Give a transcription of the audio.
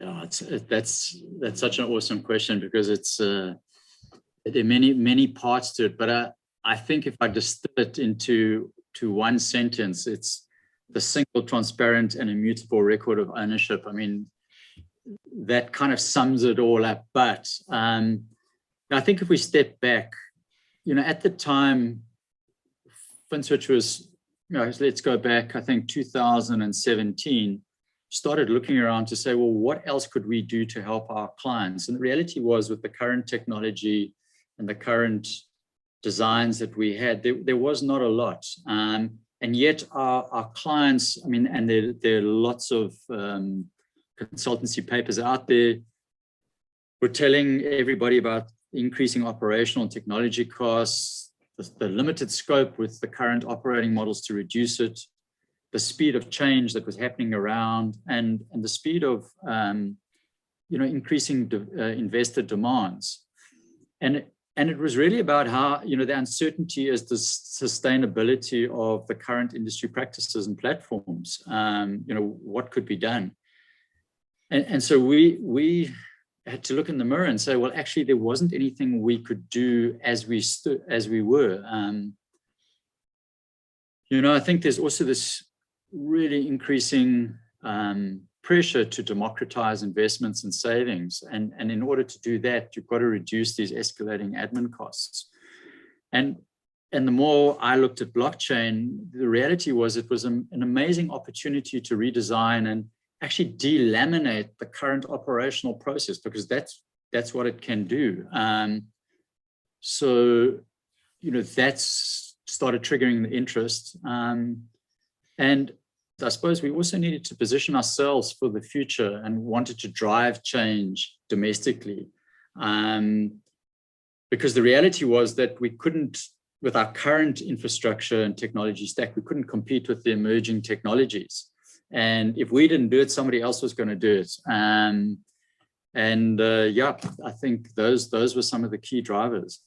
Yeah, that's such an awesome question, because it's there are many parts to it. But I think if I distill it into one sentence, it's the single, transparent, and immutable record of ownership. I mean, that kind of sums it all up. But I think if we step back, at the time, FinSwitch was, let's go back, I think 2017, started looking around to say, well, what else could we do to help our clients? And the reality was, with the current technology and the current designs that we had, there was not a lot. And yet our clients, I mean, and there are lots of consultancy papers out there, were telling everybody about increasing operational technology costs, the limited scope with the current operating models to reduce it, the speed of change that was happening around, and the speed of increasing investor demands. And it was really about how, the uncertainty is the sustainability of the current industry practices and platforms. What could be done? And so we had to look in the mirror and say, well, actually, there wasn't anything we could do as we were. I think there's also this really increasing pressure to democratize investments and savings. And in order to do that, you've got to reduce these escalating admin costs. And the more I looked at blockchain, the reality was it was an amazing opportunity to redesign and actually delaminate the current operational process, because that's what it can do. So that's started triggering the interest. And I suppose we also needed to position ourselves for the future and wanted to drive change domestically. Because the reality was that we couldn't, with our current infrastructure and technology stack, we couldn't compete with the emerging technologies. And if we didn't do it, somebody else was going to do it. I think those were some of the key drivers.